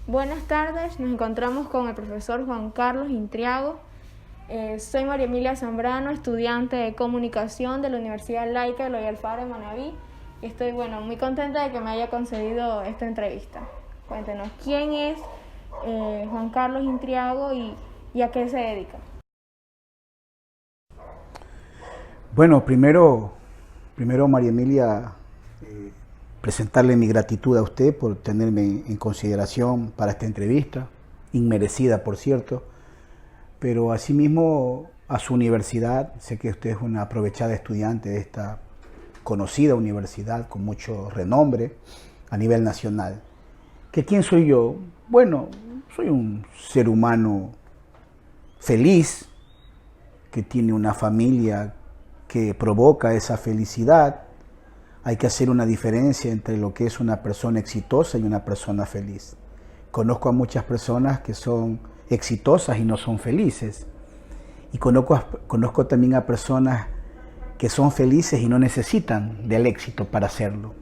Buenas tardes, nos encontramos con el profesor Juan Carlos Intriago. Soy María Emilia Zambrano, estudiante de comunicación de la Universidad Laica de Eloy Alfaro de Manabí, y estoy muy contenta de que me haya concedido esta entrevista. Cuéntenos, ¿quién es Juan Carlos Intriago y a qué se dedica? Bueno, primero María Emilia, presentarle mi gratitud a usted por tenerme en consideración para esta entrevista, inmerecida por cierto, pero asimismo a su universidad. Sé que usted es una aprovechada estudiante de esta conocida universidad con mucho renombre a nivel nacional. ¿Que quién soy yo? Bueno, soy un ser humano feliz, que tiene una familia que provoca esa felicidad. Hay que hacer una diferencia entre lo que es una persona exitosa y una persona feliz. Conozco a muchas personas que son exitosas y no son felices. Y conozco también a personas que son felices y no necesitan del éxito para hacerlo.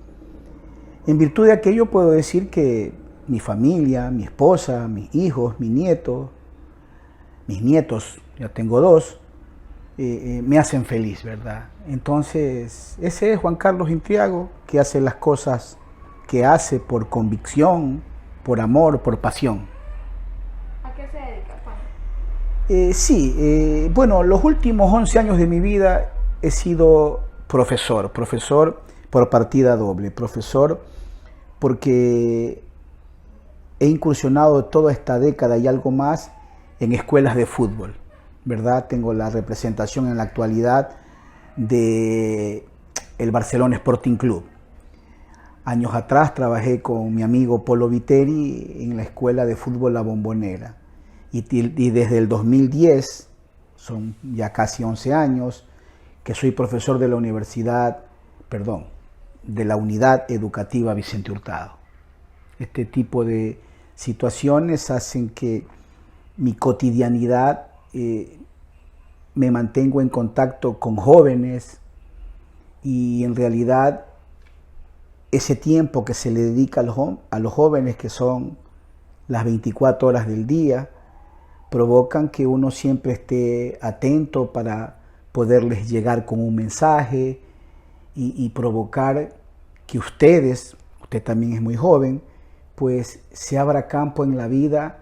En virtud de aquello puedo decir que mi familia, mi esposa, mis hijos, mis nietos, ya tengo 2, me hacen feliz, ¿verdad? Entonces, ese es Juan Carlos Intriago, que hace las cosas que hace por convicción, por amor, por pasión. ¿A qué se dedica, Juan? Bueno, los últimos 11 años de mi vida he sido profesor por partida doble, profesor porque he incursionado toda esta década y algo más en escuelas de fútbol, ¿verdad? Tengo la representación en la actualidad de el Barcelona Sporting Club. Años atrás trabajé con mi amigo Polo Viteri en la escuela de fútbol La Bombonera. Y desde el 2010, son ya casi 11 años, que soy profesor de la de la Unidad Educativa Vicente Hurtado. Este tipo de situaciones hacen que mi cotidianidad me mantengo en contacto con jóvenes, y en realidad ese tiempo que se le dedica a los jóvenes, que son las 24 horas del día, provocan que uno siempre esté atento para poderles llegar con un mensaje y provocar que usted también es muy joven, pues se abra campo en la vida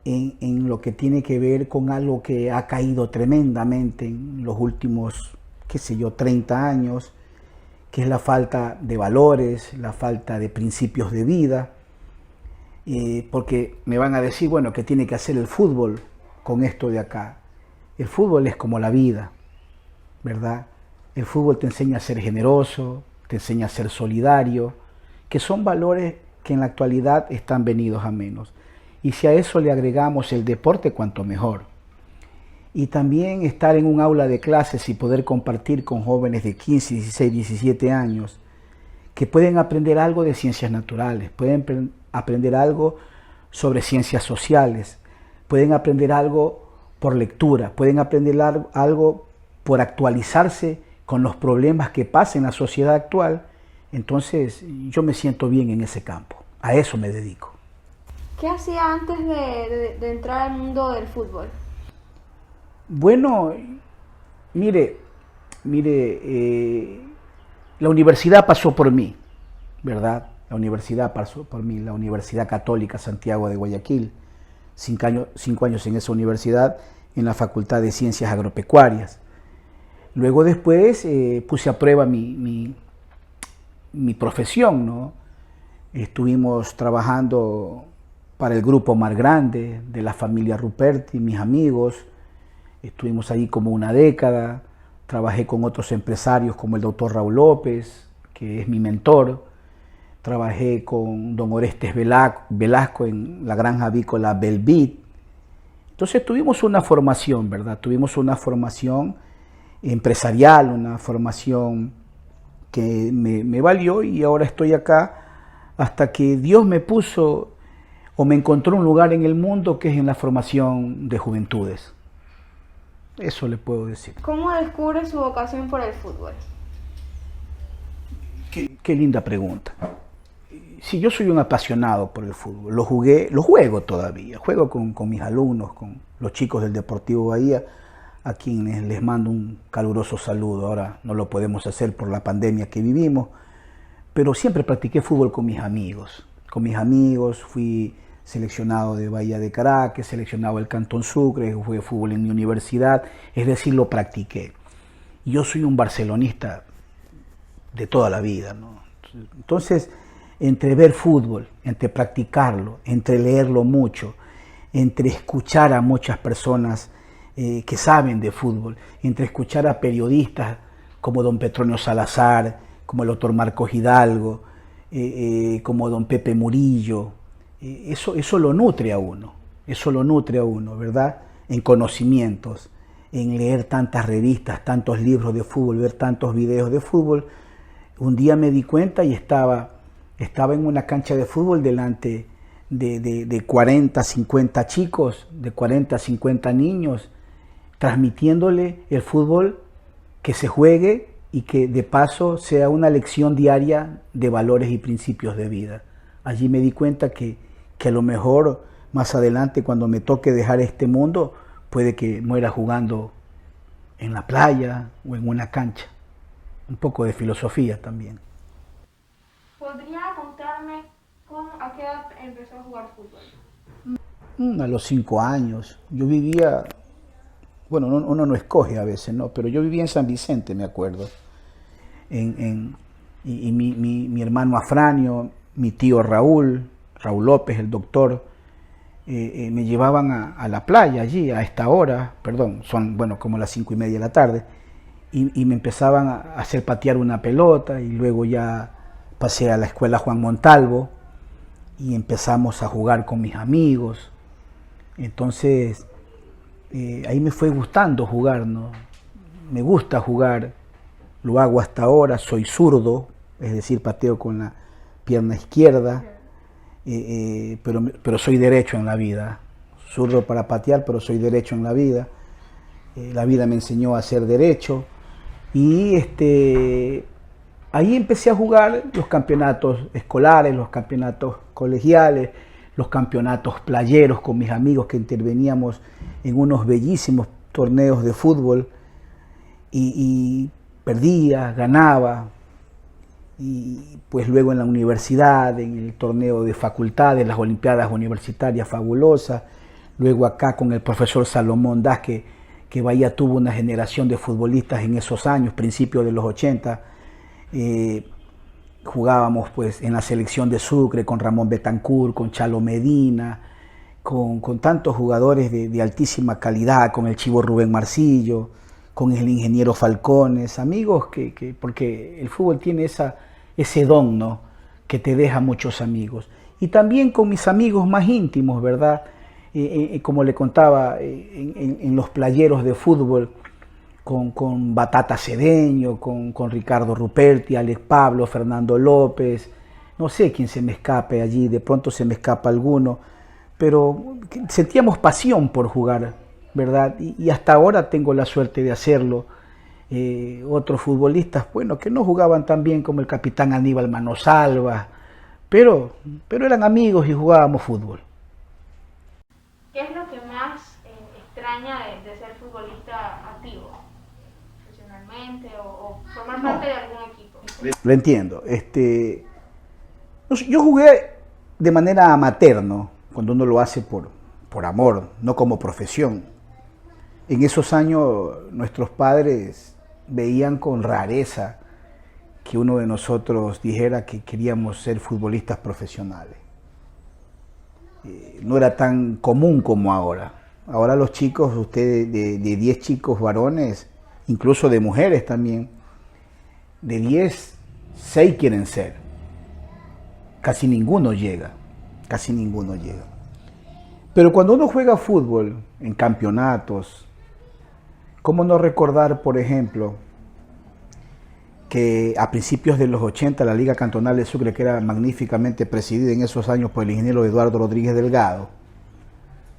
en lo que tiene que ver con algo que ha caído tremendamente en los últimos, 30 años, que es la falta de valores, la falta de principios de vida, porque me van a decir, bueno, ¿qué tiene que hacer el fútbol con esto de acá? El fútbol es como la vida, ¿verdad? El fútbol te enseña a ser generoso, te enseña a ser solidario, que son valores que en la actualidad están venidos a menos. Y si a eso le agregamos el deporte, cuanto mejor. Y también estar en un aula de clases y poder compartir con jóvenes de 15, 16, 17 años, que pueden aprender algo de ciencias naturales, pueden aprender algo sobre ciencias sociales, pueden aprender algo por lectura, pueden aprender algo por actualizarse con los problemas que pasan en la sociedad actual. Entonces yo me siento bien en ese campo, a eso me dedico. ¿Qué hacía antes de entrar al mundo del fútbol? Bueno, mire, la universidad pasó por mí, ¿verdad? La universidad pasó por mí, la Universidad Católica Santiago de Guayaquil. 5 años en esa universidad, en la Facultad de Ciencias Agropecuarias. Luego después puse a prueba mi profesión, ¿no? Estuvimos trabajando para el grupo Mar Grande, de la familia Ruperti, mis amigos. Estuvimos ahí como una década. Trabajé con otros empresarios como el doctor Raúl López, que es mi mentor. Trabajé con don Orestes Velasco en la granja avícola Belvid. Entonces tuvimos una formación, ¿verdad? Tuvimos una formación empresarial, una formación que me valió, y ahora estoy acá hasta que Dios me puso o me encontró un lugar en el mundo, que es en la formación de juventudes. Eso le puedo decir. ¿Cómo descubre su vocación por el fútbol? Qué linda pregunta. sí, yo soy un apasionado por el fútbol. Lo juego todavía. Juego con mis alumnos, con los chicos del Deportivo Bahía, a quienes les mando un caluroso saludo. Ahora no lo podemos hacer por la pandemia que vivimos, pero siempre practiqué fútbol con mis amigos. Con mis amigos fui seleccionado de Bahía de Caracas, seleccionado del Cantón Sucre, jugué fútbol en mi universidad, es decir, lo practiqué. Yo soy un barcelonista de toda la vida, ¿no? Entonces, entre ver fútbol, entre practicarlo, entre leerlo mucho, entre escuchar a muchas personas que saben de fútbol, entre escuchar a periodistas como don Petronio Salazar, como el doctor Marcos Hidalgo, como don Pepe Murillo, eso lo nutre a uno, ¿verdad? En conocimientos, en leer tantas revistas, tantos libros de fútbol, ver tantos videos de fútbol. Un día me di cuenta y estaba en una cancha de fútbol delante de 40, 50 chicos, de 40, 50 niños, transmitiéndole el fútbol que se juegue y que de paso sea una lección diaria de valores y principios de vida. Allí me di cuenta que a lo mejor más adelante, cuando me toque dejar este mundo, puede que muera jugando en la playa o en una cancha. Un poco de filosofía también. ¿Podría contarme a qué edad empezó a jugar fútbol? A los 5 años. Yo vivía, bueno, uno no escoge a veces, ¿no? Pero yo vivía en San Vicente, me acuerdo. Y mi hermano Afranio, mi tío Raúl López, el doctor, me llevaban a la playa allí, a esta hora, son como las 5:30 de la tarde, y me empezaban a hacer patear una pelota, y luego ya pasé a la escuela Juan Montalvo, y empezamos a jugar con mis amigos. Entonces, ahí me fue gustando jugar, ¿no? Me gusta jugar, lo hago hasta ahora, soy zurdo, es decir, pateo con la pierna izquierda, pero soy derecho en la vida, zurdo para patear, pero soy derecho en la vida. La vida me enseñó a ser derecho, y ahí empecé a jugar los campeonatos escolares, los campeonatos colegiales, los campeonatos playeros con mis amigos, que interveníamos en unos bellísimos torneos de fútbol, y perdía, ganaba. Y pues luego en la universidad, en el torneo de facultades, las olimpiadas universitarias fabulosas, luego acá con el profesor Salomón Das, que Bahía tuvo una generación de futbolistas en esos años, principios de los 80, jugábamos pues en la selección de Sucre con Ramón Betancourt, con Chalo Medina, con tantos jugadores de altísima calidad, con el Chivo Rubén Marcillo, con el ingeniero Falcones, amigos porque el fútbol tiene ese don, ¿no?, que te deja muchos amigos. Y también con mis amigos más íntimos, ¿verdad? Como le contaba, en los playeros de fútbol, con Batata Cedeño, con Ricardo Ruperti, Alex Pablo, Fernando López, no sé quién se me escape allí, de pronto se me escapa alguno, pero sentíamos pasión por jugar, ¿verdad? Y hasta ahora tengo la suerte de hacerlo. Otros futbolistas, bueno, que no jugaban tan bien como el capitán Aníbal Manosalva, pero eran amigos y jugábamos fútbol. ¿Qué es lo que más extraña de ser futbolista activo? ¿Profesionalmente o formar parte de algún equipo? Lo entiendo. Yo jugué de manera amateur, ¿no?, cuando uno lo hace por amor, no como profesión. En esos años nuestros padres veían con rareza que uno de nosotros dijera que queríamos ser futbolistas profesionales. No era tan común como ahora. Ahora los chicos, ustedes de 10 chicos varones, incluso de mujeres también, de 10, 6 quieren ser. Casi ninguno llega. Pero cuando uno juega fútbol en campeonatos, ¿cómo no recordar, por ejemplo, que a principios de los 80 la Liga Cantonal de Sucre, que era magníficamente presidida en esos años por el ingeniero Eduardo Rodríguez Delgado,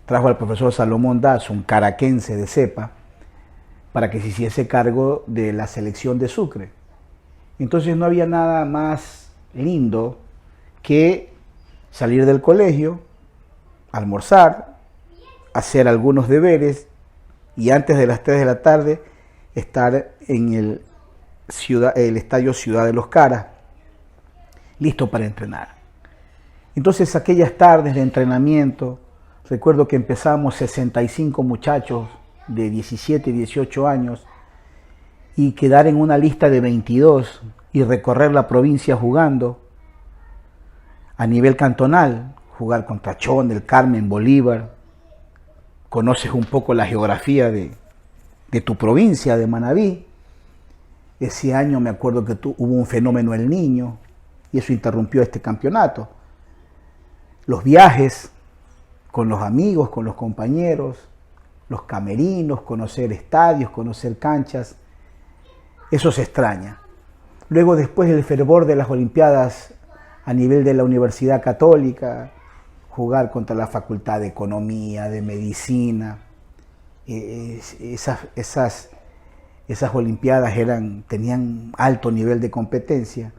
trajo al profesor Salomón Das, un caraquense de cepa, para que se hiciese cargo de la selección de Sucre? Entonces no había nada más lindo que salir del colegio, almorzar, hacer algunos deberes y antes de las 3 de la tarde estar en el estadio Ciudad de los Caras, listo para entrenar. Entonces aquellas tardes de entrenamiento, recuerdo que empezamos 65 muchachos de 17, 18 años y quedar en una lista de 22 y recorrer la provincia jugando a nivel cantonal, jugar contra Chón, del Carmen, Bolívar. Conoces un poco la geografía de tu provincia, de Manabí. Ese año me acuerdo que hubo un fenómeno El Niño y eso interrumpió este campeonato. Los viajes con los amigos, con los compañeros, los camerinos, conocer estadios, conocer canchas, eso se extraña. Luego después el fervor de las Olimpiadas a nivel de la Universidad Católica, jugar contra la Facultad de Economía, de Medicina, esas Olimpiadas tenían alto nivel de competencia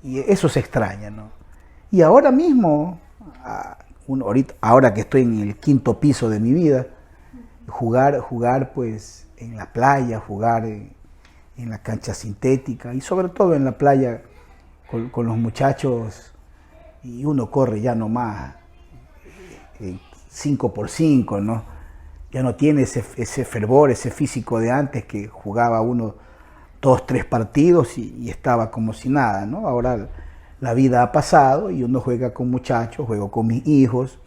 y eso se extraña, ¿no? Y ahora mismo, ahora que estoy en el 5.º piso de mi vida, jugar pues en la playa, jugar en la cancha sintética y sobre todo en la playa con los muchachos, y uno corre ya nomás 5x5, ¿no? Ya no tiene ese fervor, ese físico de antes que jugaba uno 2, 3 partidos y estaba como si nada, ¿no? Ahora la vida ha pasado y uno juega con muchachos, juego con mis hijos,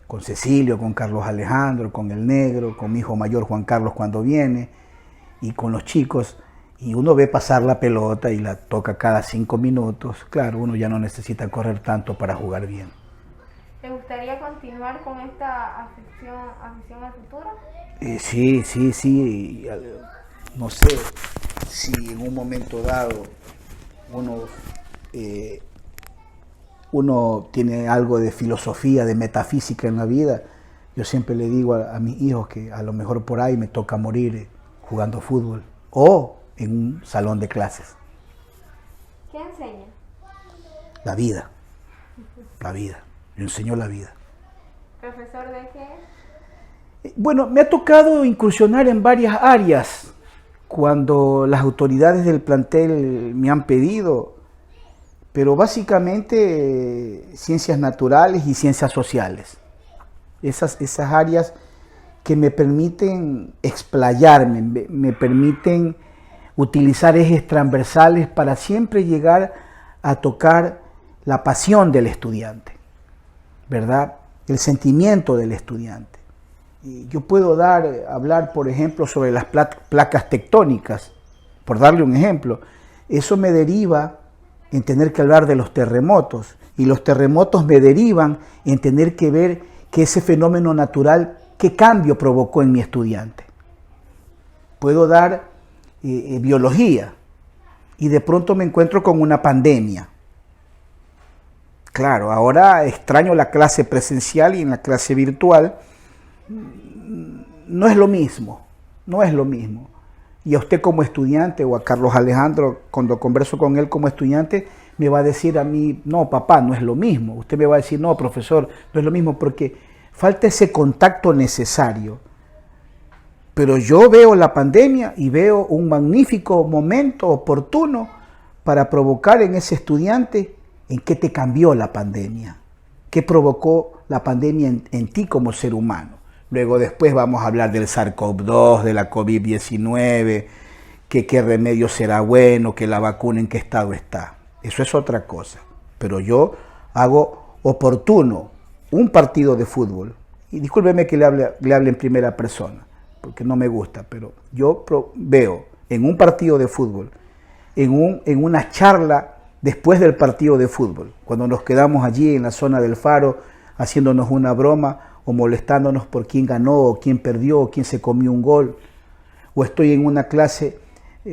con Cecilio, con Carlos Alejandro, con el Negro, con mi hijo mayor Juan Carlos cuando viene, y con los chicos, y uno ve pasar la pelota y la toca cada 5 minutos. Claro, uno ya no necesita correr tanto para jugar bien. ¿Te gustaría continuar con esta afición al futuro? Sí. No sé si en un momento dado uno tiene algo de filosofía, de metafísica en la vida. Yo siempre le digo a mis hijos que a lo mejor por ahí me toca morir jugando fútbol o en un salón de clases. ¿Qué enseña? La vida. Me enseñó la vida. ¿Profesor de qué? Bueno, me ha tocado incursionar en varias áreas. Cuando las autoridades del plantel me han pedido, pero básicamente ciencias naturales y ciencias sociales. Esas áreas que me permiten explayarme, me permiten utilizar ejes transversales para siempre llegar a tocar la pasión del estudiante, ¿verdad? El sentimiento del estudiante. Y yo puedo hablar, por ejemplo, sobre las placas tectónicas, por darle un ejemplo. Eso me deriva en tener que hablar de los terremotos, y los terremotos me derivan en tener que ver que ese fenómeno natural, qué cambio provocó en mi estudiante. Puedo dar biología y de pronto me encuentro con una pandemia. Claro, ahora extraño la clase presencial y en la clase virtual no es lo mismo. Y a usted como estudiante o a Carlos Alejandro, cuando converso con él como estudiante, me va a decir a mí, no papá, no es lo mismo. Usted me va a decir, no profesor, no es lo mismo porque falta ese contacto necesario. Pero yo veo la pandemia y veo un magnífico momento oportuno para provocar en ese estudiante en qué te cambió la pandemia, qué provocó la pandemia en ti como ser humano. Luego después vamos a hablar del SARS-CoV-2, de la COVID-19, que qué remedio será bueno, que la vacuna en qué estado está. Eso es otra cosa. Pero yo hago oportuno un partido de fútbol. Y discúlpeme que le hable en primera persona, porque no me gusta, pero yo veo en un partido de fútbol, en una charla después del partido de fútbol, cuando nos quedamos allí en la zona del Faro haciéndonos una broma o molestándonos por quién ganó o quién perdió o quién se comió un gol, o estoy en una clase,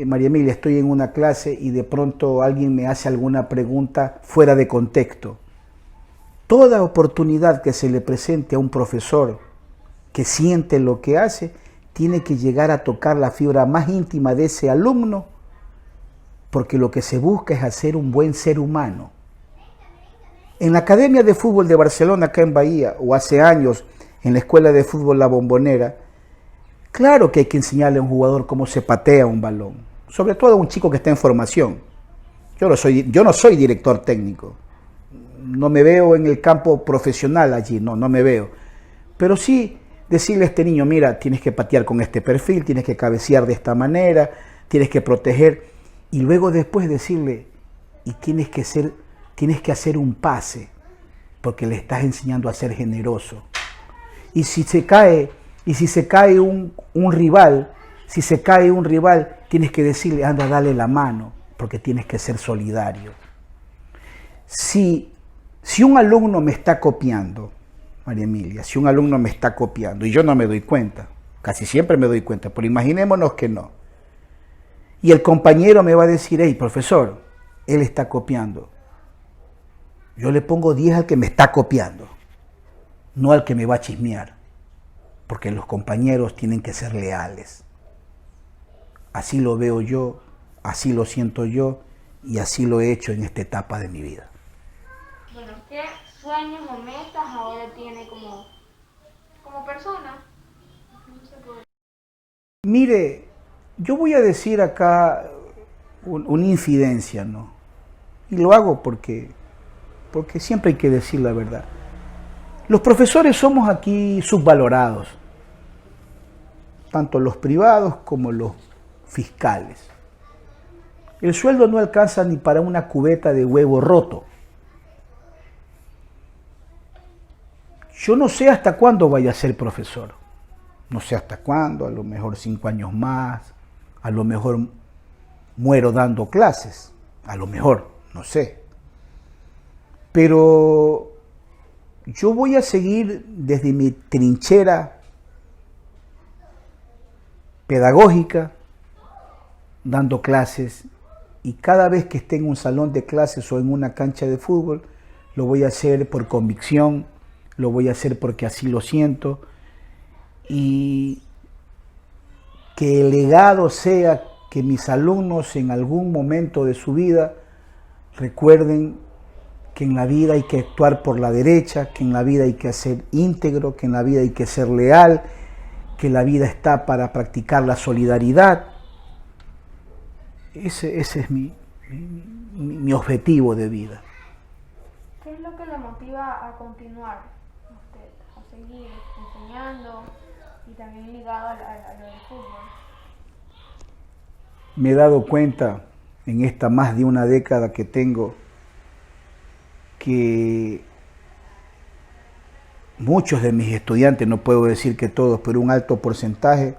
María Emilia, estoy en una clase y de pronto alguien me hace alguna pregunta fuera de contexto. Toda oportunidad que se le presente a un profesor que siente lo que hace, tiene que llegar a tocar la fibra más íntima de ese alumno, porque lo que se busca es hacer un buen ser humano. En la Academia de Fútbol de Barcelona, acá en Bahía, o hace años en la Escuela de Fútbol La Bombonera, claro que hay que enseñarle a un jugador cómo se patea un balón, sobre todo a un chico que está en formación. Yo no soy director técnico, no me veo en el campo profesional allí, no me veo. Pero sí decirle a este niño, mira, tienes que patear con este perfil, tienes que cabecear de esta manera, tienes que proteger, y luego después decirle, y tienes que hacer un pase, porque le estás enseñando a ser generoso. Y si se cae un rival, tienes que decirle, anda, dale la mano, porque tienes que ser solidario. Si un alumno me está copiando, María Emilia, si un alumno me está copiando y yo no me doy cuenta, casi siempre me doy cuenta, pero imaginémonos que no, y el compañero me va a decir, hey, profesor, él está copiando, yo le pongo 10 al que me está copiando, no al que me va a chismear, porque los compañeros tienen que ser leales. Así lo veo yo, así lo siento yo y así lo he hecho en esta etapa de mi vida. Bueno, ¿qué sueños o metas ahora tiene como persona? Mire, yo voy a decir acá una infidencia, ¿no? Y lo hago porque siempre hay que decir la verdad. Los profesores somos aquí subvalorados, tanto los privados como los fiscales. El sueldo no alcanza ni para una cubeta de huevo roto. Yo no sé hasta cuándo vaya a ser profesor. No sé hasta cuándo, a lo mejor 5 años más, a lo mejor muero dando clases, a lo mejor, no sé. Pero yo voy a seguir desde mi trinchera pedagógica, dando clases, y cada vez que esté en un salón de clases o en una cancha de fútbol, lo voy a hacer por convicción, lo voy a hacer porque así lo siento, y que el legado sea que mis alumnos en algún momento de su vida recuerden que en la vida hay que actuar por la derecha, que en la vida hay que ser íntegro, que en la vida hay que ser leal, que la vida está para practicar la solidaridad. Ese es mi objetivo de vida. ¿Qué es lo que le motiva a continuar a usted, a seguir enseñando y también ligado a lo del fútbol? Me he dado cuenta en esta más de una década que tengo que muchos de mis estudiantes, no puedo decir que todos, pero un alto porcentaje,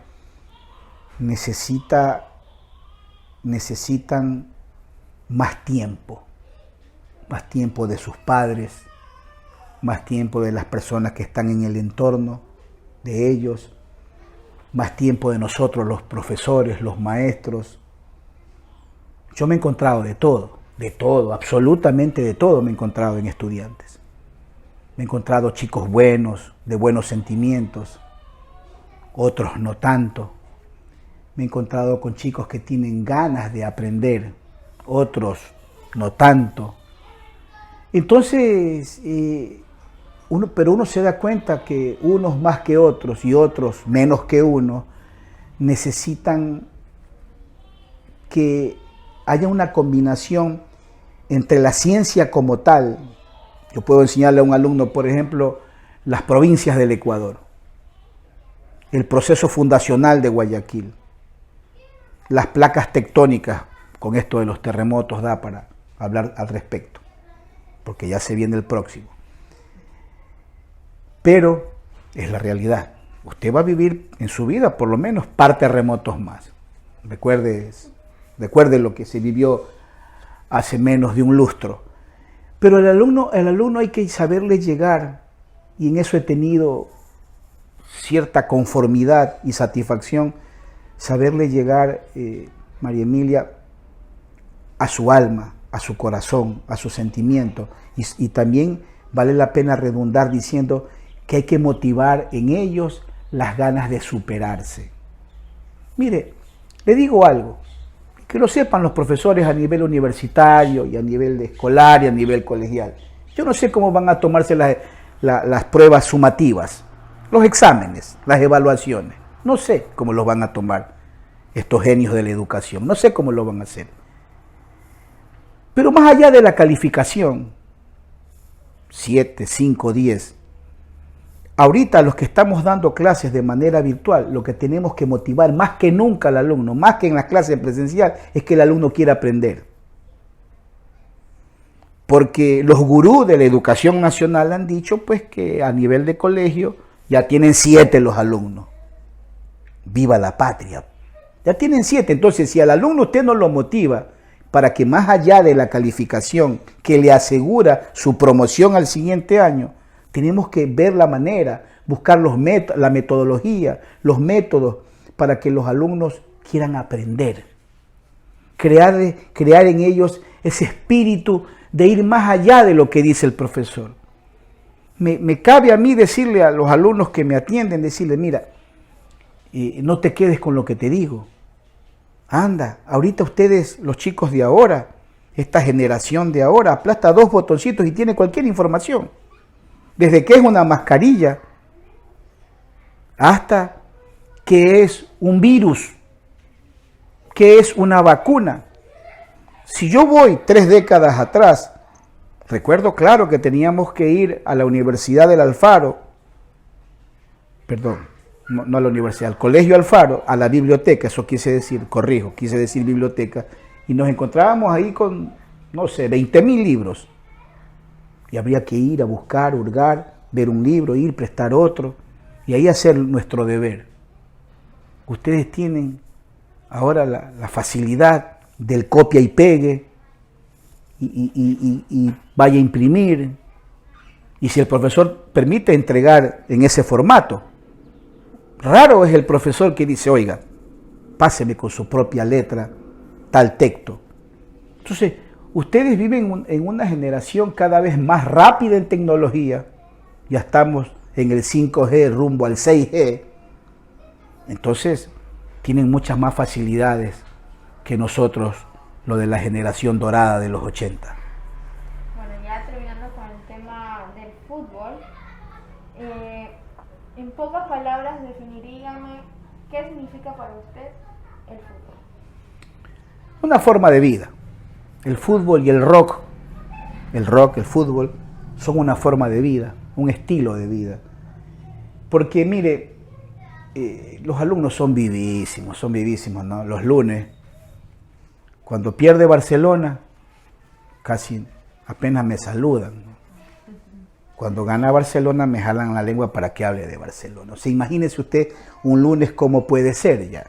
necesitan más tiempo de sus padres, más tiempo de las personas que están en el entorno de ellos, más tiempo de nosotros, los profesores, los maestros. Yo me he encontrado de todo, absolutamente de todo me he encontrado en estudiantes. Me he encontrado chicos buenos, de buenos sentimientos, otros no tanto. Me he encontrado con chicos que tienen ganas de aprender, otros no tanto. Entonces, pero uno se da cuenta que unos más que otros y otros menos que uno necesitan que haya una combinación entre la ciencia como tal. Yo puedo enseñarle a un alumno, por ejemplo, las provincias del Ecuador, el proceso fundacional de Guayaquil, las placas tectónicas, con esto de los terremotos da para hablar al respecto, porque ya se viene el próximo. Pero es la realidad. Usted va a vivir en su vida por lo menos par terremotos más. Recuerde lo que se vivió hace menos de un lustro. Pero el alumno hay que saberle llegar, y en eso he tenido cierta conformidad y satisfacción, saberle llegar, María Emilia, a su alma, a su corazón, a su sentimiento. Y también vale la pena redundar diciendo que hay que motivar en ellos las ganas de superarse. Mire, le digo algo, que lo sepan los profesores a nivel universitario y a nivel escolar y a nivel colegial. Yo no sé cómo van a tomarse las pruebas sumativas, los exámenes, las evaluaciones. No sé cómo los van a tomar estos genios de la educación. No sé cómo lo van a hacer. Pero más allá de la calificación, 7, 5, 10, ahorita los que estamos dando clases de manera virtual, lo que tenemos que motivar más que nunca al alumno, más que en las clases presencial, es que el alumno quiera aprender. Porque los gurús de la educación nacional han dicho pues que a nivel de colegio ya tienen 7 los alumnos. ¡Viva la patria! Ya tienen 7, entonces si al alumno usted no lo motiva para que más allá de la calificación que le asegura su promoción al siguiente año, tenemos que ver la manera, buscar la metodología, los métodos para que los alumnos quieran aprender. Crear en ellos ese espíritu de ir más allá de lo que dice el profesor. Me cabe a mí decirle a los alumnos que me atienden, decirle, mira, no te quedes con lo que te digo. Anda, ahorita ustedes, los chicos de ahora, esta generación de ahora, aplasta 2 botoncitos y tiene cualquier información. Desde que es una mascarilla hasta que es un virus, que es una vacuna. Si yo voy 3 décadas atrás, recuerdo claro que teníamos que ir a la Universidad del Alfaro, no a la universidad, al Colegio Alfaro, a la biblioteca, eso quise decir biblioteca, y nos encontrábamos ahí con, no sé, 20.000 libros. Y habría que ir a buscar, hurgar, ver un libro, ir, prestar otro, y ahí hacer nuestro deber. Ustedes tienen ahora la facilidad del copia y pegue, y vaya a imprimir, y si el profesor permite entregar en ese formato. Raro es el profesor que dice, oiga, páseme con su propia letra tal texto. Entonces, ustedes viven en una generación cada vez más rápida en tecnología. Ya estamos en el 5G rumbo al 6G. Entonces, tienen muchas más facilidades que nosotros, lo de la generación dorada de los 80. Bueno, ya terminando con el tema del fútbol, en pocas palabras definiríame qué significa para usted el fútbol. Una forma de vida. El fútbol y el rock, el fútbol, son una forma de vida, un estilo de vida. Porque mire, los alumnos son vivísimos, ¿no? Los lunes, cuando pierde Barcelona, casi apenas me saludan, ¿no? Cuando gana Barcelona me jalan la lengua para que hable de Barcelona. O sea, imagínese usted un lunes cómo puede ser ya.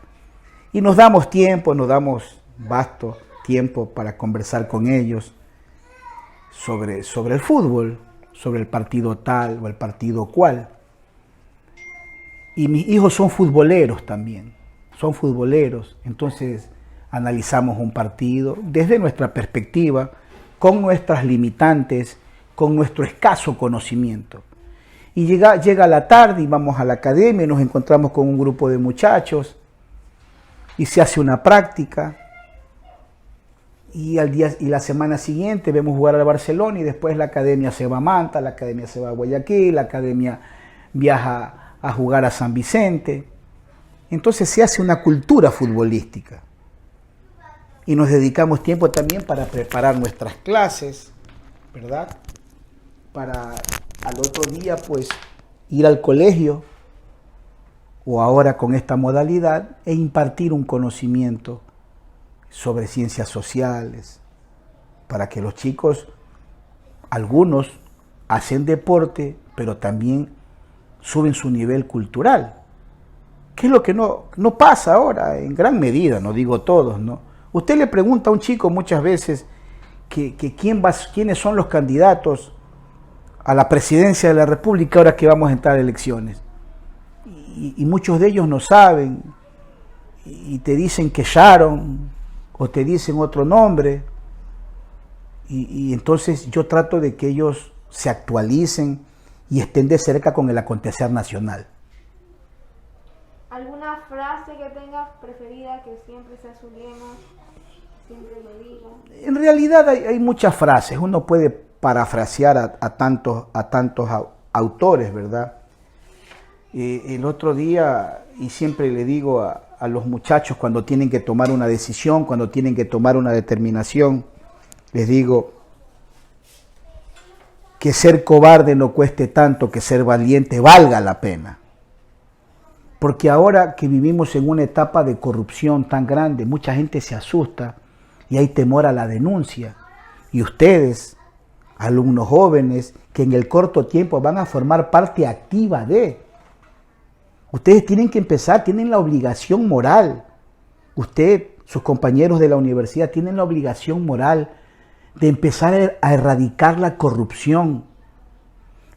Y nos damos tiempo, nos damos vasto tiempo para conversar con ellos sobre el fútbol, sobre el partido tal o el partido cual. Y mis hijos son futboleros también, entonces analizamos un partido desde nuestra perspectiva, con nuestras limitantes, con nuestro escaso conocimiento. Y llega la tarde y vamos a la academia y nos encontramos con un grupo de muchachos y se hace una práctica. Y la semana siguiente vemos jugar al Barcelona y después la academia se va a Manta, la academia se va a Guayaquil, la academia viaja a jugar a San Vicente. Entonces se hace una cultura futbolística. Y nos dedicamos tiempo también para preparar nuestras clases, ¿verdad? Para al otro día pues ir al colegio o ahora con esta modalidad e impartir un conocimiento sobre ciencias sociales, para que los chicos, algunos hacen deporte, pero también suben su nivel cultural, que es lo que no pasa ahora en gran medida, no digo todos, ¿no? Usted le pregunta a un chico muchas veces quiénes son los candidatos a la presidencia de la República ahora que vamos a entrar a elecciones, y muchos de ellos no saben, y te dicen que Sharon, o te dicen otro nombre, y entonces yo trato de que ellos se actualicen y estén de cerca con el acontecer nacional. ¿Alguna frase que tengas preferida que siempre sea su lema, siempre lo diga? En realidad hay muchas frases, uno puede parafrasear a tantos autores, ¿verdad? El otro día, y siempre le digo a los muchachos cuando tienen que tomar una decisión, cuando tienen que tomar una determinación, les digo que ser cobarde no cueste tanto que ser valiente valga la pena. Porque ahora que vivimos en una etapa de corrupción tan grande, mucha gente se asusta y hay temor a la denuncia. Y ustedes, alumnos jóvenes, que en el corto tiempo van a formar parte activa ustedes tienen que empezar, tienen la obligación moral. Usted, sus compañeros de la universidad, tienen la obligación moral de empezar a erradicar la corrupción.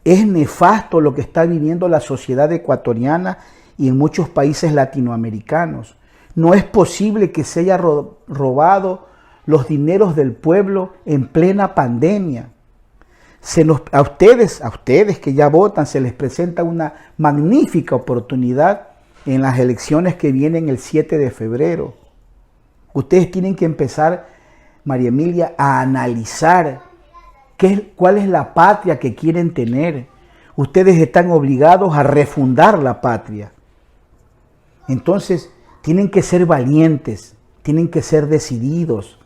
Es nefasto lo que está viviendo la sociedad ecuatoriana y en muchos países latinoamericanos. No es posible que se haya robado los dineros del pueblo en plena pandemia. A ustedes que ya votan, se les presenta una magnífica oportunidad en las elecciones que vienen el 7 de febrero. Ustedes tienen que empezar, María Emilia, a analizar cuál es la patria que quieren tener. Ustedes están obligados a refundar la patria. Entonces, tienen que ser valientes, tienen que ser decididos,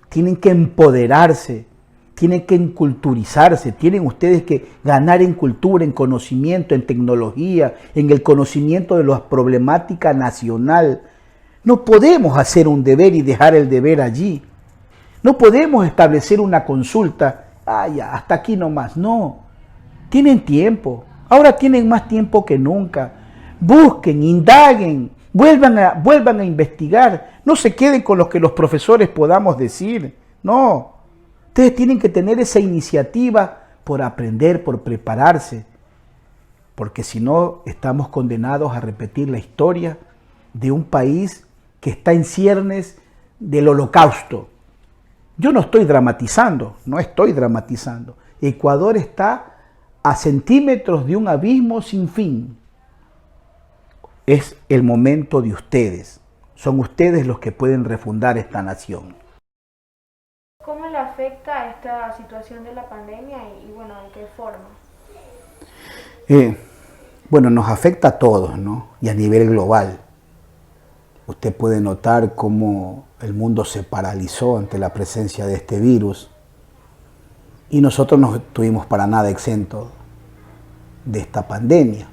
tienen que empoderarse, tienen que enculturizarse, tienen ustedes que ganar en cultura, en conocimiento, en tecnología, en el conocimiento de la problemática nacional. No podemos hacer un deber y dejar el deber allí. No podemos establecer una consulta, ya, hasta aquí nomás. No, tienen tiempo, ahora tienen más tiempo que nunca. Busquen, indaguen, vuelvan a investigar. No se queden con lo que los profesores podamos decir. No, ustedes tienen que tener esa iniciativa por aprender, por prepararse. Porque si no, estamos condenados a repetir la historia de un país que está en ciernes del holocausto. Yo no estoy dramatizando, no estoy dramatizando. Ecuador está a centímetros de un abismo sin fin. Es el momento de ustedes. Son ustedes los que pueden refundar esta nación. ¿Cómo le afecta esta situación de la pandemia y bueno, de qué forma? Bueno, nos afecta a todos, ¿no? Y a nivel global. Usted puede notar cómo el mundo se paralizó ante la presencia de este virus y nosotros no estuvimos para nada exentos de esta pandemia.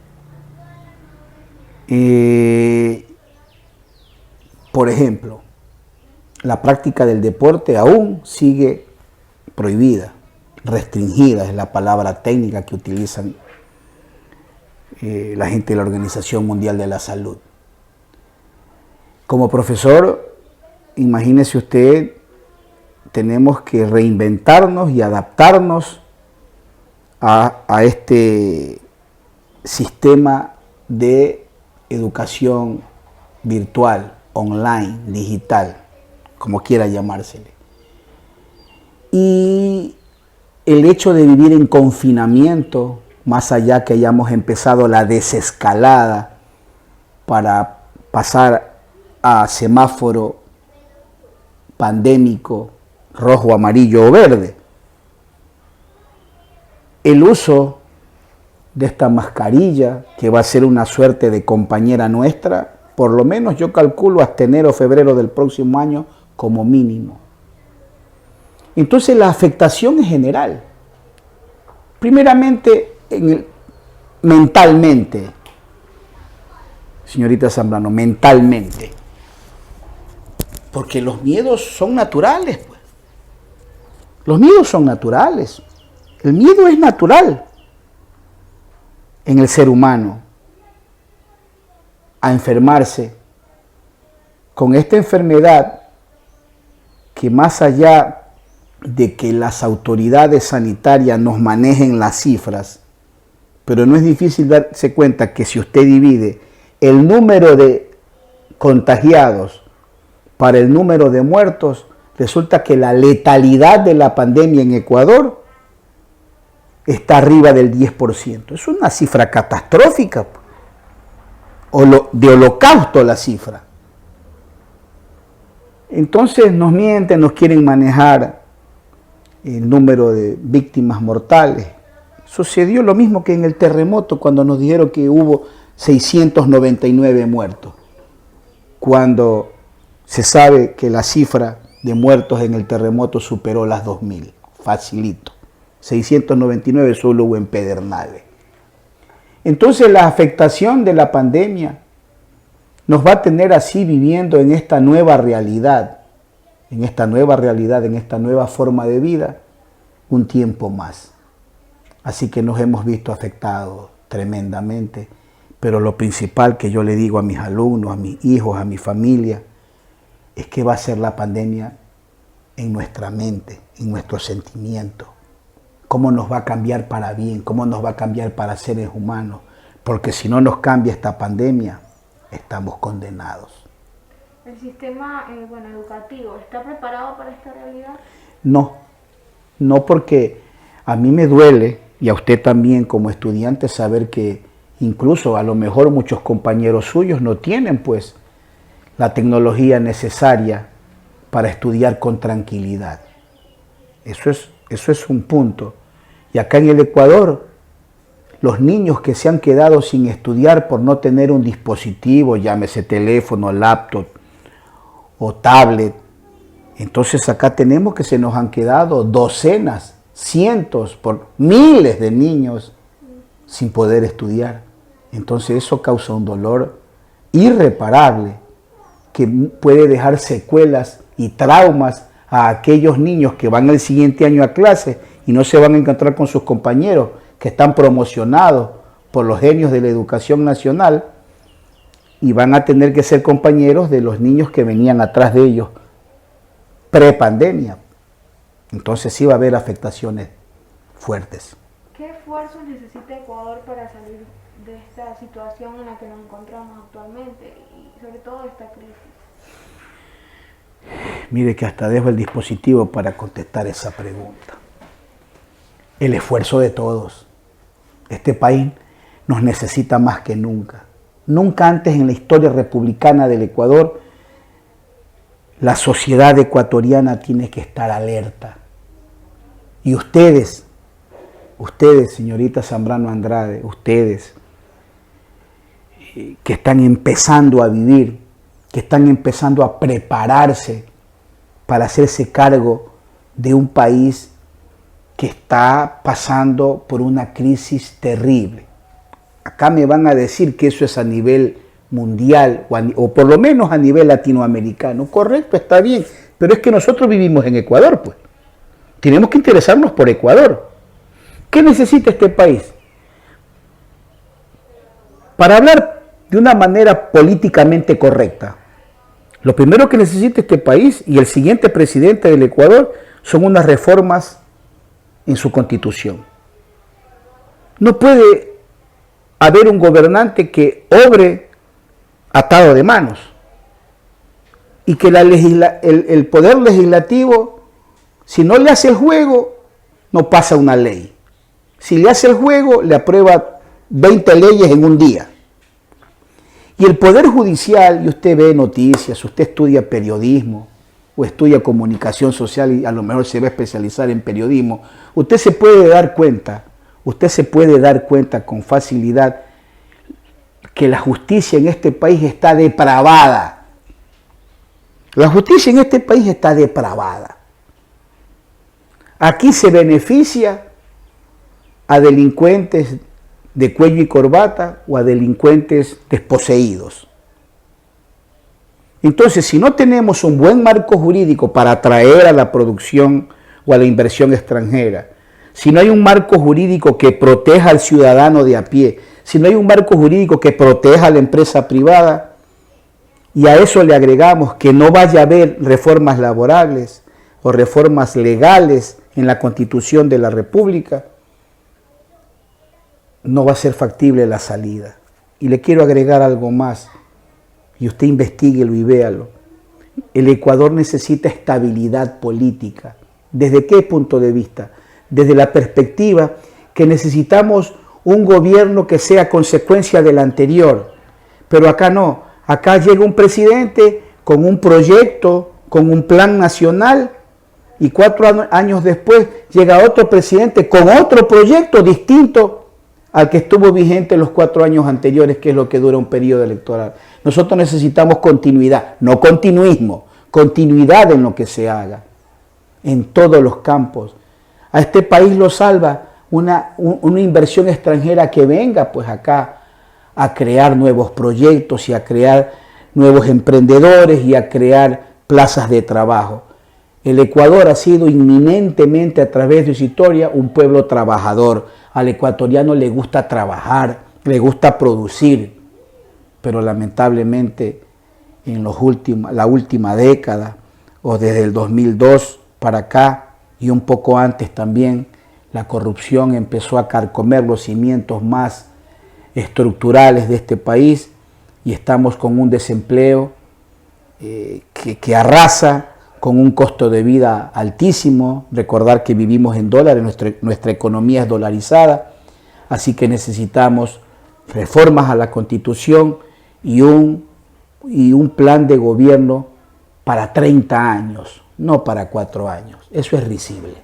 Por ejemplo, la práctica del deporte aún sigue prohibida, restringida, es la palabra técnica que utilizan la gente de la Organización Mundial de la Salud. Como profesor, imagínese usted, tenemos que reinventarnos y adaptarnos a este sistema de educación virtual, online, digital, como quiera llamársele. Y el hecho de vivir en confinamiento, más allá que hayamos empezado la desescalada para pasar a semáforo pandémico, rojo, amarillo o verde. El uso de esta mascarilla, que va a ser una suerte de compañera nuestra, por lo menos yo calculo hasta enero o febrero del próximo año como mínimo. Entonces la afectación es general. Primeramente, mentalmente, señorita Zambrano, mentalmente. Porque los miedos son naturales, pues. Los miedos son naturales. El miedo es natural en el ser humano a enfermarse con esta enfermedad que más allá de que las autoridades sanitarias nos manejen las cifras, pero no es difícil darse cuenta que si usted divide el número de contagiados para el número de muertos, resulta que la letalidad de la pandemia en Ecuador está arriba del 10%. Es una cifra catastrófica, de holocausto la cifra. Entonces nos mienten, nos quieren manejar el número de víctimas mortales. Sucedió lo mismo que en el terremoto, cuando nos dijeron que hubo 699 muertos, cuando se sabe que la cifra de muertos en el terremoto superó las 2000, facilito. 699 solo hubo en Pedernales. Entonces la afectación de la pandemia nos va a tener así viviendo en esta nueva realidad, en esta nueva forma de vida, un tiempo más. Así que nos hemos visto afectados tremendamente, pero lo principal que yo le digo a mis alumnos, a mis hijos, a mi familia, es que va a ser la pandemia en nuestra mente, en nuestros sentimientos. Cómo nos va a cambiar para bien, cómo nos va a cambiar para seres humanos, porque si no nos cambia esta pandemia, estamos condenados. ¿El sistema educativo está preparado para esta realidad? No porque a mí me duele, y a usted también como estudiante, saber que incluso a lo mejor muchos compañeros suyos no tienen pues la tecnología necesaria para estudiar con tranquilidad. Eso es un punto. Y acá en el Ecuador, los niños que se han quedado sin estudiar por no tener un dispositivo, llámese teléfono, laptop o tablet, entonces acá tenemos que se nos han quedado docenas, cientos, por miles de niños sin poder estudiar. Entonces eso causa un dolor irreparable que puede dejar secuelas y traumas a aquellos niños que van el siguiente año a clase y no se van a encontrar con sus compañeros que están promocionados por los genios de la educación nacional y van a tener que ser compañeros de los niños que venían atrás de ellos prepandemia. Entonces sí va a haber afectaciones fuertes. ¿Qué esfuerzos necesita Ecuador para salir de esta situación en la que nos encontramos actualmente y sobre todo de esta crisis? Mire que hasta dejo el dispositivo para contestar esa pregunta. El esfuerzo de todos. Este país nos necesita más que nunca. Nunca antes en la historia republicana del Ecuador la sociedad ecuatoriana tiene que estar alerta. Y ustedes, señorita Zambrano Andrade, ustedes que están empezando a vivir, que están empezando a prepararse para hacerse cargo de un país que está pasando por una crisis terrible. Acá me van a decir que eso es a nivel mundial o por lo menos a nivel latinoamericano. Correcto, está bien, pero es que nosotros vivimos en Ecuador, pues. Tenemos que interesarnos por Ecuador. ¿Qué necesita este país? Para hablar de una manera políticamente correcta, lo primero que necesita este país y el siguiente presidente del Ecuador son unas reformas en su constitución. No puede haber un gobernante que obre atado de manos y que el poder legislativo, si no le hace el juego, no pasa una ley. Si le hace el juego, le aprueba 20 leyes en un día. Y el Poder Judicial, y usted ve noticias, usted estudia periodismo o estudia comunicación social y a lo mejor se va a especializar en periodismo, usted se puede dar cuenta con facilidad que la justicia en este país está depravada. La justicia en este país está depravada. Aquí se beneficia a delincuentes de cuello y corbata o a delincuentes desposeídos. Entonces, si no tenemos un buen marco jurídico para atraer a la producción o a la inversión extranjera, si no hay un marco jurídico que proteja al ciudadano de a pie, si no hay un marco jurídico que proteja a la empresa privada, y a eso le agregamos que no vaya a haber reformas laborales o reformas legales en la Constitución de la República, no va a ser factible la salida. Y le quiero agregar algo más, y usted investíguelo y véalo. El Ecuador necesita estabilidad política. ¿Desde qué punto de vista? Desde la perspectiva que necesitamos un gobierno que sea consecuencia del anterior. Pero acá no. Acá llega un presidente con un proyecto, con un plan nacional, Y 4 años después llega otro presidente con otro proyecto distinto al que estuvo vigente los 4 años anteriores, que es lo que dura un periodo electoral. Nosotros necesitamos continuidad, no continuismo, continuidad en lo que se haga, en todos los campos. A este país lo salva una inversión extranjera que venga pues acá a crear nuevos proyectos y a crear nuevos emprendedores y a crear plazas de trabajo. El Ecuador ha sido inminentemente a través de su historia un pueblo trabajador. Al ecuatoriano le gusta trabajar, le gusta producir, pero lamentablemente en la última década o desde el 2002 para acá y un poco antes también, la corrupción empezó a carcomer los cimientos más estructurales de este país y estamos con un desempleo que arrasa, con un costo de vida altísimo. Recordar que vivimos en dólares, nuestra economía es dolarizada, así que necesitamos reformas a la Constitución y un plan de gobierno para 30 años, no para 4 años. Eso es risible.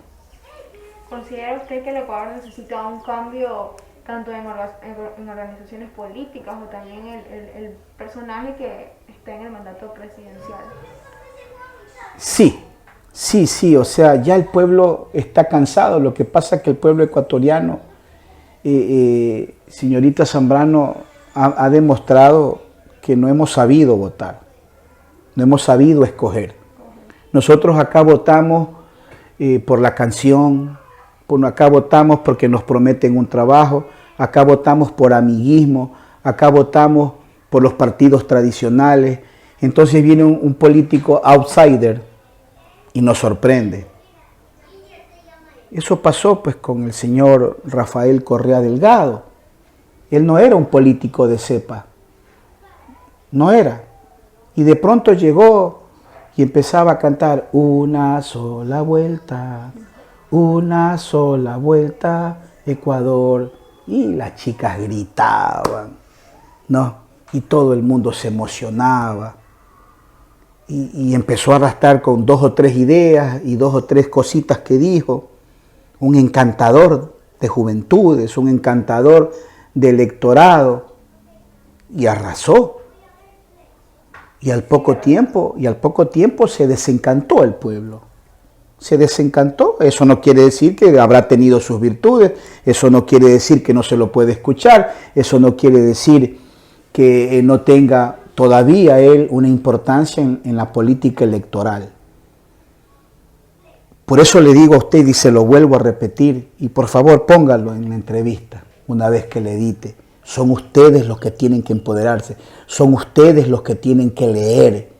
¿Considera usted que el Ecuador necesita un cambio tanto en organizaciones políticas o también el personaje que está en el mandato presidencial? Sí, o sea, ya el pueblo está cansado. Lo que pasa es que el pueblo ecuatoriano, señorita Zambrano, ha demostrado que no hemos sabido votar, no hemos sabido escoger. Nosotros acá votamos por la canción, acá votamos porque nos prometen un trabajo, acá votamos por amiguismo, acá votamos por los partidos tradicionales. Entonces viene un político outsider y nos sorprende. Eso pasó pues con el señor Rafael Correa Delgado. Él no era un político de cepa, no era. Y de pronto llegó y empezaba a cantar una sola vuelta, Ecuador. Y las chicas gritaban, ¿no? Y todo el mundo se emocionaba. Y empezó a arrastrar con 2 o 3 ideas y 2 o 3 cositas que dijo. Un encantador de juventudes, un encantador de electorado. Y arrasó. Y al poco tiempo se desencantó el pueblo. Se desencantó. Eso no quiere decir que habrá tenido sus virtudes. Eso no quiere decir que no se lo puede escuchar. Eso no quiere decir que no tenga todavía él una importancia en la política electoral. Por eso le digo a usted y se lo vuelvo a repetir, y por favor póngalo en la entrevista una vez que le edite. Son ustedes los que tienen que empoderarse, son ustedes los que tienen que leer,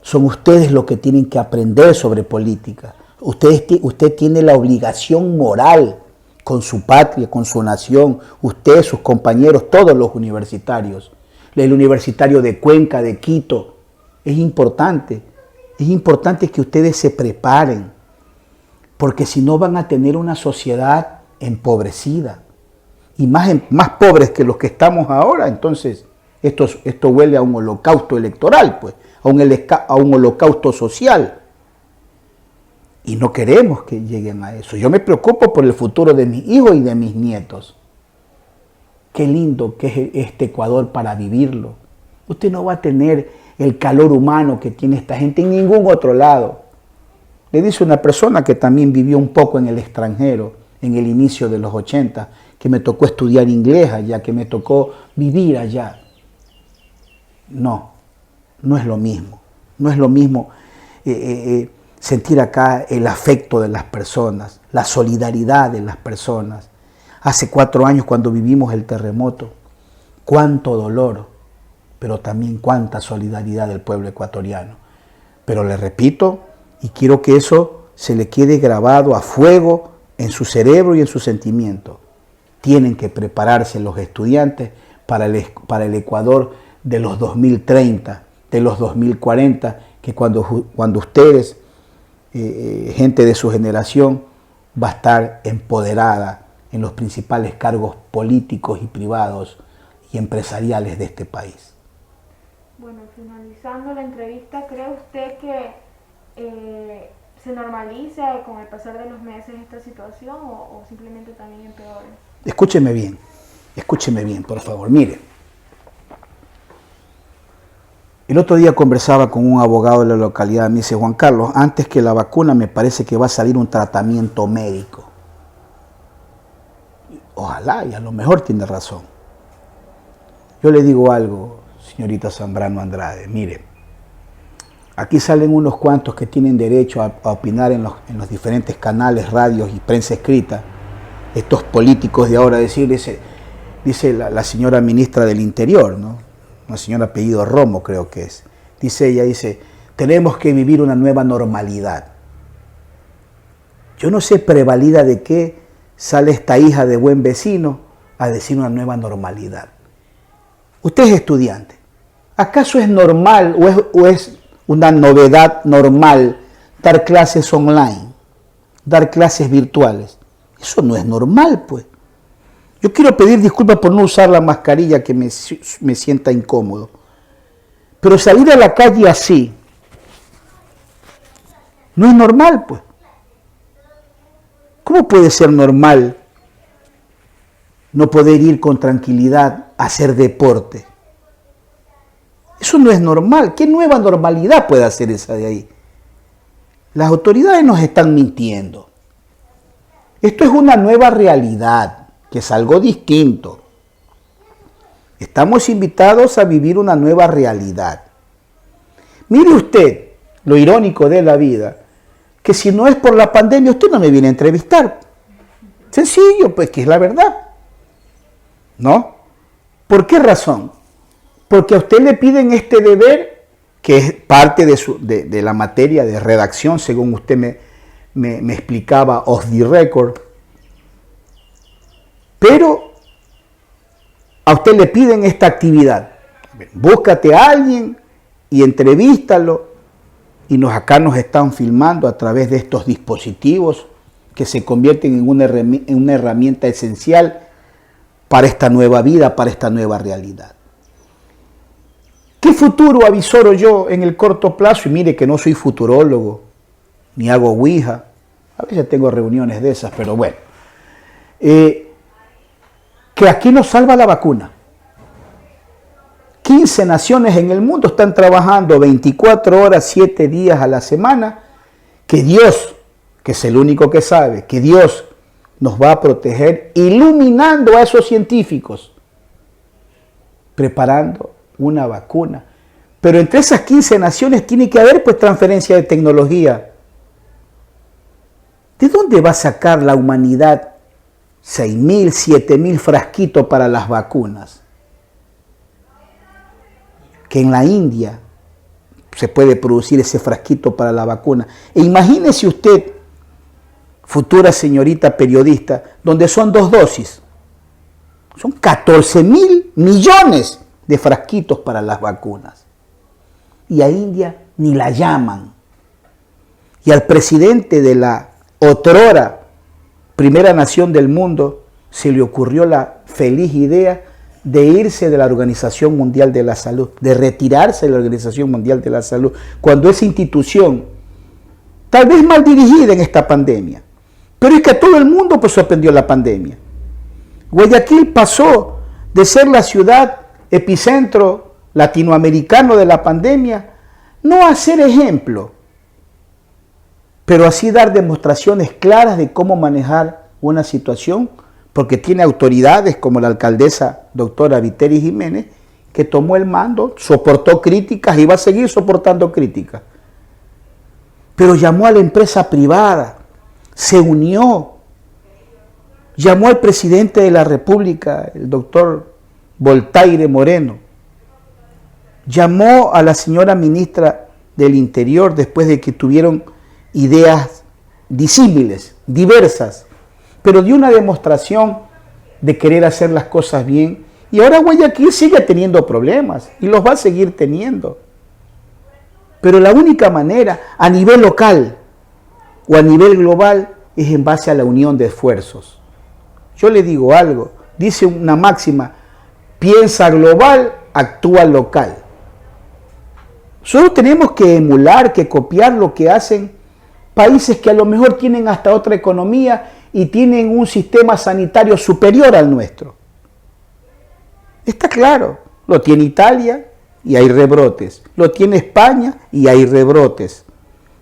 son ustedes los que tienen que aprender sobre política. Usted tiene la obligación moral con su patria, con su nación, usted, sus compañeros, todos los universitarios. El universitario de Cuenca, de Quito, es importante que ustedes se preparen, porque si no van a tener una sociedad empobrecida, y más pobres que los que estamos ahora. Entonces esto huele a un holocausto electoral, pues, a un holocausto social, y no queremos que lleguen a eso. Yo me preocupo por el futuro de mis hijos y de mis nietos. Qué lindo que es este Ecuador para vivirlo. Usted no va a tener el calor humano que tiene esta gente en ningún otro lado. Le dice una persona que también vivió un poco en el extranjero, en el inicio de los 80, que me tocó estudiar inglés allá, que me tocó vivir allá. No es lo mismo. No es lo mismo sentir acá el afecto de las personas, la solidaridad de las personas. Hace 4 años cuando vivimos el terremoto, cuánto dolor, pero también cuánta solidaridad del pueblo ecuatoriano. Pero le repito, y quiero que eso se le quede grabado a fuego en su cerebro y en su sentimiento. Tienen que prepararse los estudiantes para el Ecuador de los 2030, de los 2040, que cuando ustedes, gente de su generación, va a estar empoderada en los principales cargos políticos y privados y empresariales de este país. Bueno, finalizando la entrevista, ¿cree usted que se normaliza con el pasar de los meses esta situación o simplemente también empeora? Escúcheme bien, por favor. Mire, el otro día conversaba con un abogado de la localidad, me dice: Juan Carlos, antes que la vacuna me parece que va a salir un tratamiento médico. Ojalá, y a lo mejor tiene razón. Yo le digo algo, señorita Zambrano Andrade, mire, aquí salen unos cuantos que tienen derecho a opinar en los diferentes canales, radios y prensa escrita. Estos políticos de ahora, dice la señora ministra del Interior, ¿no? Una señora apellido Romo creo que es. Dice, tenemos que vivir una nueva normalidad. Yo no sé prevalida de qué sale esta hija de buen vecino a decir una nueva normalidad. Usted es estudiante. ¿Acaso es normal o es una novedad normal dar clases online, dar clases virtuales? Eso no es normal, pues. Yo quiero pedir disculpas por no usar la mascarilla, que me sienta incómodo. Pero salir a la calle así no es normal, pues. ¿Cómo puede ser normal no poder ir con tranquilidad a hacer deporte? Eso no es normal. ¿Qué nueva normalidad puede hacer esa de ahí? Las autoridades nos están mintiendo. Esto es una nueva realidad, que es algo distinto. Estamos invitados a vivir una nueva realidad. Mire usted lo irónico de la vida, que si no es por la pandemia, usted no me viene a entrevistar. Sencillo, pues, que es la verdad. ¿No? ¿Por qué razón? Porque a usted le piden este deber, que es parte de la materia de redacción, según usted me explicaba off the record. Pero a usted le piden esta actividad. Búscate a alguien y entrevístalo. Y acá nos están filmando a través de estos dispositivos que se convierten en una herramienta esencial para esta nueva vida, para esta nueva realidad. ¿Qué futuro avisoro yo en el corto plazo? Y mire que no soy futurólogo, ni hago ouija. A veces tengo reuniones de esas, pero bueno. Que aquí nos salva la vacuna. 15 naciones en el mundo están trabajando 24 horas, 7 días a la semana, que Dios, que es el único que sabe, que Dios nos va a proteger, iluminando a esos científicos, preparando una vacuna. Pero entre esas 15 naciones tiene que haber pues transferencia de tecnología. ¿De dónde va a sacar la humanidad 6.000, 7.000 frasquitos para las vacunas? Que en la India se puede producir ese frasquito para la vacuna. E imagínese usted, futura señorita periodista, donde son 2 dosis. Son 14.000 millones de frasquitos para las vacunas. Y a India ni la llaman. Y al presidente de la otrora primera nación del mundo se le ocurrió la feliz idea de irse de la Organización Mundial de la Salud, de retirarse de la Organización Mundial de la Salud, cuando esa institución, tal vez mal dirigida en esta pandemia, pero es que a todo el mundo pues sorprendió la pandemia. Guayaquil pasó de ser la ciudad epicentro latinoamericano de la pandemia, no a ser ejemplo, pero así dar demostraciones claras de cómo manejar una situación, porque tiene autoridades como la alcaldesa doctora Viteri Jiménez, que tomó el mando, soportó críticas y va a seguir soportando críticas. Pero llamó a la empresa privada, se unió, llamó al presidente de la República, el doctor Voltaire Moreno, llamó a la señora ministra del Interior después de que tuvieron ideas disímiles, diversas, pero dio una demostración de querer hacer las cosas bien. Y ahora Guayaquil sigue teniendo problemas y los va a seguir teniendo. Pero la única manera a nivel local o a nivel global es en base a la unión de esfuerzos. Yo le digo algo, dice una máxima: piensa global, actúa local. Solo tenemos que emular, que copiar lo que hacen países que a lo mejor tienen hasta otra economía y tienen un sistema sanitario superior al nuestro. Está claro, lo tiene Italia y hay rebrotes, lo tiene España y hay rebrotes,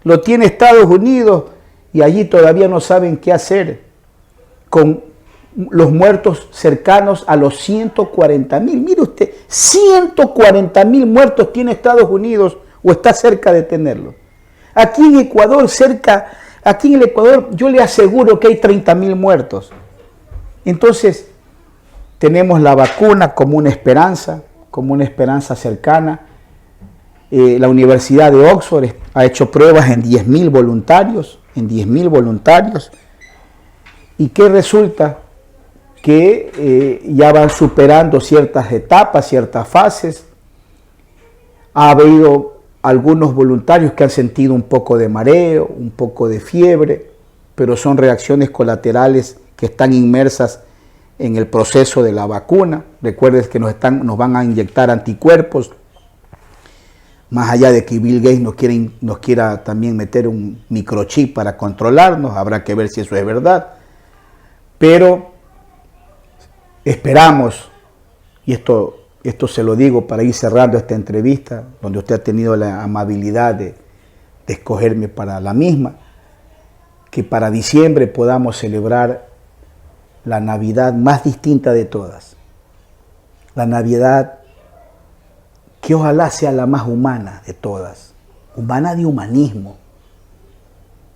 lo tiene Estados Unidos y allí todavía no saben qué hacer con los muertos cercanos a los 140,000. Mire usted, 140,000 muertos tiene Estados Unidos o está cerca de tenerlo. Aquí en Ecuador, aquí en el Ecuador, yo le aseguro que hay 30,000 muertos. Entonces, tenemos la vacuna como una esperanza cercana. La Universidad de Oxford ha hecho pruebas en 10,000 voluntarios, ¿y qué resulta? Que ya van superando ciertas etapas, ciertas fases. Ha habido algunos voluntarios que han sentido un poco de mareo, un poco de fiebre, pero son reacciones colaterales que están inmersas en el proceso de la vacuna. Recuerden que nos van a inyectar anticuerpos, más allá de que Bill Gates nos quiera también meter un microchip para controlarnos, habrá que ver si eso es verdad, pero esperamos, y esto se lo digo para ir cerrando esta entrevista, donde usted ha tenido la amabilidad de escogerme para la misma, que para diciembre podamos celebrar la Navidad más distinta de todas. La Navidad que ojalá sea la más humana de todas. Humana de humanismo.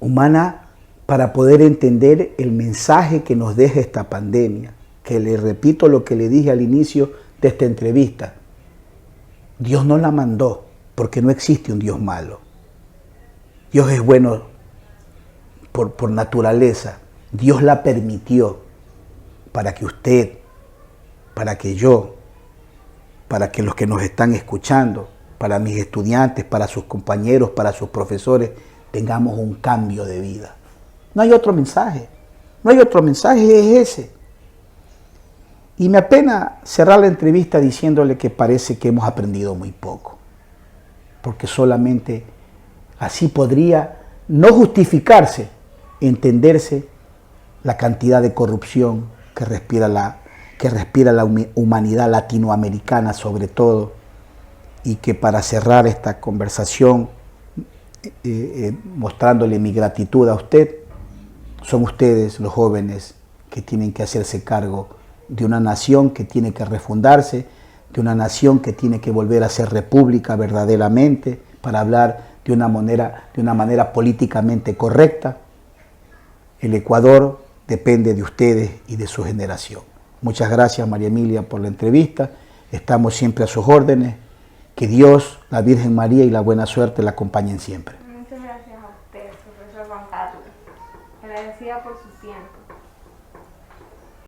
Humana para poder entender el mensaje que nos deja esta pandemia. Que le repito lo que le dije al inicio de esta entrevista. Dios no la mandó porque no existe un Dios malo. Dios es bueno por naturaleza. Dios la permitió para que usted, para que yo, para que los que nos están escuchando, para mis estudiantes, para sus compañeros, para sus profesores, tengamos un cambio de vida. No hay otro mensaje. No hay otro mensaje, es ese. Y me apena cerrar la entrevista diciéndole que parece que hemos aprendido muy poco. Porque solamente así podría no justificarse, entenderse la cantidad de corrupción que respira la humanidad latinoamericana sobre todo, y que para cerrar esta conversación, mostrándole mi gratitud a usted, son ustedes los jóvenes que tienen que hacerse cargo de una nación que tiene que refundarse, de una nación que tiene que volver a ser república verdaderamente, para hablar de una manera políticamente correcta. El Ecuador depende de ustedes y de su generación. Muchas gracias, María Emilia, por la entrevista. Estamos siempre a sus órdenes. Que Dios, la Virgen María y la buena suerte la acompañen siempre. Muchas gracias a usted, profesor Juan Carlos. Agradecida por su tiempo.